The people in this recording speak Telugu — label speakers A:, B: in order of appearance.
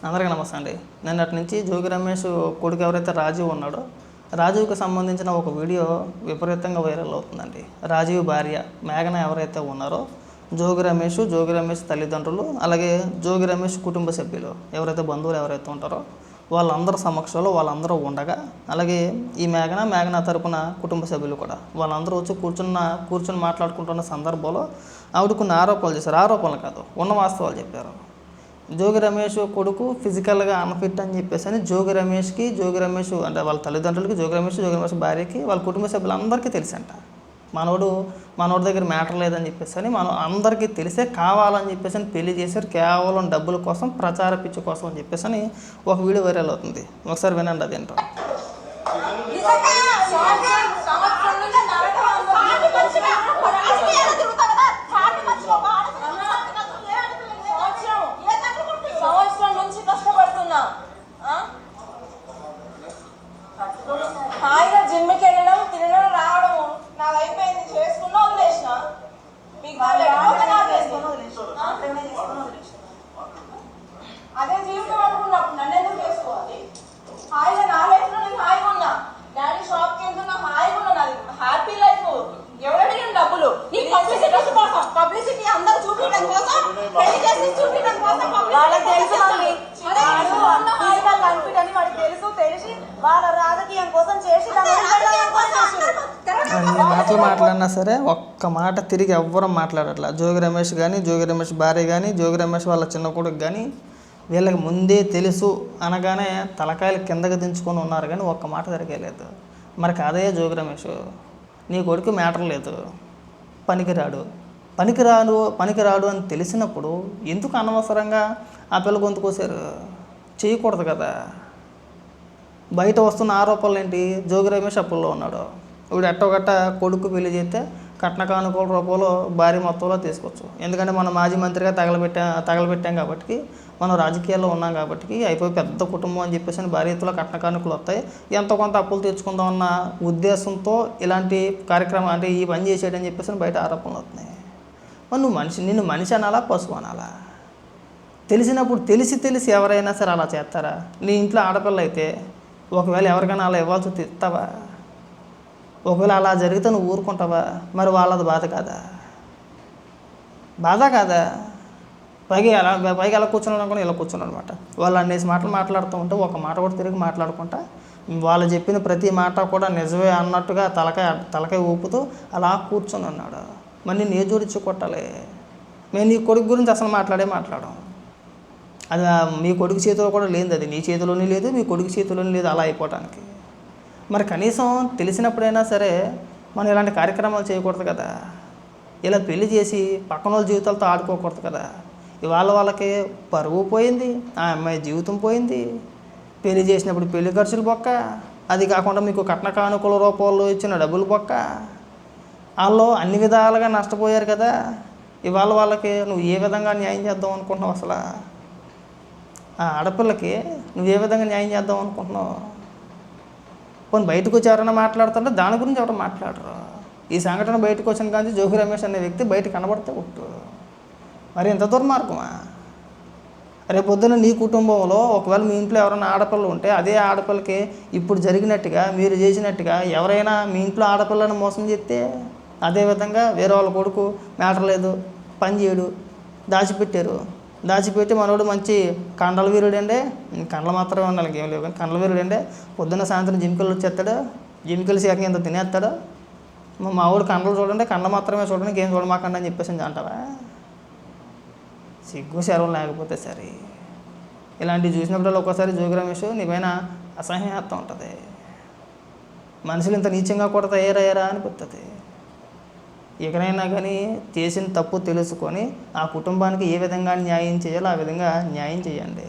A: అందరికీ నమస్తే అండి. నిన్నటి నుంచి జోగి రమేష్ కొడుకు ఎవరైతే రాజీవ్ ఉన్నాడో, రాజీవ్కి సంబంధించిన ఒక వీడియో విపరీతంగా వైరల్ అవుతుందండి. రాజీవ్ భార్య మేఘన ఎవరైతే ఉన్నారో, జోగి రమేష్ తల్లిదండ్రులు, అలాగే జోగి రమేష్ కుటుంబ సభ్యులు ఎవరైతే బంధువులు ఎవరైతే ఉంటారో వాళ్ళందరి సమక్షంలో వాళ్ళందరూ ఉండగా, అలాగే ఈ మేఘన తరపున కుటుంబ సభ్యులు కూడా వాళ్ళందరూ వచ్చి కూర్చొని మాట్లాడుకుంటున్న సందర్భంలో ఆవిడ కొన్ని ఆరోపణలు చేశారు. ఆరోపణలు కాదు, ఉన్న వాస్తవాలు చెప్పారు. జోగి రమేష్ కొడుకు ఫిజికల్గా అన్ఫిట్ అని చెప్పేసి జోగి రమేష్ అంటే వాళ్ళ తల్లిదండ్రులకి, జోగి రమేష్ భార్యకి, వాళ్ళ కుటుంబ సభ్యులందరికీ తెలుసంట. మనోడి దగ్గర మ్యాటర్ లేదని చెప్పేసి మనం అందరికీ తెలిసే కావాలని చెప్పేసి పెళ్లి చేశారు, కేవలం డబ్బుల కోసం, ప్రచార పిచ్చి కోసం అని చెప్పేసి ఒక వీడియో వైరల్ అవుతుంది. ఒకసారి వినండి అదేంటో.
B: హాయిగా జిమ్కి వెళ్ళడం, తినడం, రావడం నాది అయిపోయింది. చేసుకున్నా వదిలేసిన, మీకు అదే జీవితం అనుకున్నప్పుడు నన్ను ఎందుకు చేసుకోవాలి? హాయిగా నా లైఫ్ లో నేను హాయిగా ఉన్నా. డాడీ షాప్కి వెళ్తున్నా, హాయిగా ఉన్నా. నాది హ్యాపీ లైఫ్. ఎవరు అడిగిన డబ్బులు? నీ పబ్లిసిటీ అందరూ చూపించడం కోసం, పెళ్లి చేసి చూపించడం కోసం వాళ్ళకి తెలుసు. తెలిసి వాళ్ళ రాజకీయం కోసం చేసి
A: అన్ని మాటలు మాట్లాడినా సరే ఒక్క మాట తిరిగి ఎవ్వరం మాట్లాడట్లా. జోగి రమేష్ భార్య కానీ, జోగి రమేష్ వాళ్ళ చిన్న కొడుకు కానీ వీళ్ళకి ముందే తెలుసు అనగానే తలకాయలు కిందకి దించుకొని ఉన్నారు, కానీ ఒక్క మాట తిరగలేదు. మరి కాదే జోగి రమేష్, నీ కొడుకు మ్యాటర్ లేదు, పనికిరాడు అని తెలిసినప్పుడు ఎందుకు అనవసరంగా ఆ పిల్ల గొంతు కోసారు? చేయకూడదు కదా. బయట వస్తున్న ఆరోపణలు ఏంటి? జోగి రమేష్ అప్పుల్లో ఉన్నాడు, ఇప్పుడు ఎట్టోగట్ట కొడుకు పెళ్లి చేస్తే కట్న కానుకల రూపంలో భారీ మొత్తంలో తీసుకోవచ్చు. ఎందుకంటే మనం మాజీ మంత్రిగా తగలబెట్టాం కాబట్టి, మనం రాజకీయాల్లో ఉన్నాం కాబట్టి, అయిపోయి పెద్ద కుటుంబం అని చెప్పేసి భారీ ఎత్తులో కట్న కానుకలు వస్తాయి, ఎంతో కొంత అప్పులు తెచ్చుకుందాం అన్న ఉద్దేశంతో ఇలాంటి కార్యక్రమం అంటే ఈ పని చేసేయడని చెప్పేసి బయట ఆరోపణలు వస్తున్నాయి. మరి నిన్ను మనిషి అనాలా, పశువు అనాలా? తెలిసినప్పుడు తెలిసి ఎవరైనా సరే అలా చేస్తారా? నీ ఇంట్లో ఆడపిల్ల అయితే ఒకవేళ ఎవరికైనా అలా ఇవ్వాల్సి ఇస్తావా? ఒకవేళ అలా జరిగితే నువ్వు ఊరుకుంటావా? మరి వాళ్ళది బాధ కాదా? పైగా ఎలా కూర్చున్నాను అనుకుని ఇలా కూర్చున్నాను అనమాట. వాళ్ళు అనేసి మాటలు మాట్లాడుతూ ఉంటే ఒక మాట కూడా తిరిగి మాట్లాడుకుంటా, వాళ్ళు చెప్పిన ప్రతి మాట కూడా నిజమే అన్నట్టుగా తలకాయ ఊపుతూ అలా కూర్చొని ఉన్నాడు. మరి నేను ఏ జోడించి కొట్టాలి? మేము నీ కొడుకు గురించి అసలు మాట్లాడం. అది మీ కొడుకు చేతిలో కూడా లేదు, అది నీ చేతిలోనే లేదు, మీ కొడుకు చేతిలోనే లేదు అలా అయిపోవటానికి. మరి కనీసం తెలిసినప్పుడైనా సరే మనం ఇలాంటి కార్యక్రమాలు చేయకూడదు కదా. ఇలా పెళ్లి చేసి పక్కన వాళ్ళ జీవితాలతో ఆడుకోకూడదు కదా. ఇవాళ వాళ్ళకి పరువు పోయింది, ఆ అమ్మాయి జీవితం పోయింది, పెళ్లి చేసినప్పుడు పెళ్లి ఖర్చులు బొక్క, అది కాకుండా మీకు కట్న కానుకల రూపంలో ఇచ్చిన డబ్బులు బొక్క, వాళ్ళు అన్ని విధాలుగా నష్టపోయారు కదా. ఇవాళ వాళ్ళకి నువ్వు ఏ విధంగా న్యాయం చేద్దాం అనుకుంటున్నావు? అసలు ఆ ఆడపిల్లకి నువ్వు ఏ విధంగా న్యాయం చేద్దాం అనుకుంటున్నావు? కొన్ని బయటకు వచ్చి ఎవరైనా మాట్లాడుతుంటే దాని గురించి ఎవరు మాట్లాడరు. ఈ సంఘటన బయటకు వచ్చిన కానీ జోగి రమేష్ అనే వ్యక్తి బయట కనబడితే కొట్టు. మరి ఇంత దుర్మార్గమా? రేపొద్దున నీ కుటుంబంలో ఒకవేళ మీ ఇంట్లో ఎవరైనా ఆడపిల్లలు ఉంటే అదే ఆడపిల్లకి ఇప్పుడు జరిగినట్టుగా మీరు చేసినట్టుగా ఎవరైనా మీ ఇంట్లో ఆడపిల్లని మోసం చేస్తే, అదేవిధంగా వేరే వాళ్ళ కొడుకు మ్యాటర్ లేదు, పని చేయడు, దాచిపెట్టి మనోడు మంచి కండల వీరుడు అండి, కండలు మాత్రమే ఉండాలి, ఏం లేవు కానీ కండల వీరుడు అండి, పొద్దున్న సాయంత్రం జిమ్కి వచ్చేస్తాడు, జిమ్కి వెళ్ళి సేకంగా ఎంత తినేస్తాడు, మా ఊడు కండలు చూడండి, కండ మాత్రమే చూడండి, ఏం చూడమాకండి అని చెప్పేసి అంటావా? సిగ్గు శరం లేకపోతే సరే. ఇలాంటివి చూసినప్పుడు ఒక్కోసారి జోగి రమేష్ నీ పైన అసహ్యత ఉంటుంది. మనుషులు ఇంత నీచంగా కూడా తయారయ్యారా అనిపిస్తుంది. ఎక్కడైనా కానీ చేసిన తప్పు తెలుసుకొని ఆ కుటుంబానికి ఏ విధంగా న్యాయం చేయాలో ఆ విధంగా న్యాయం చేయండి.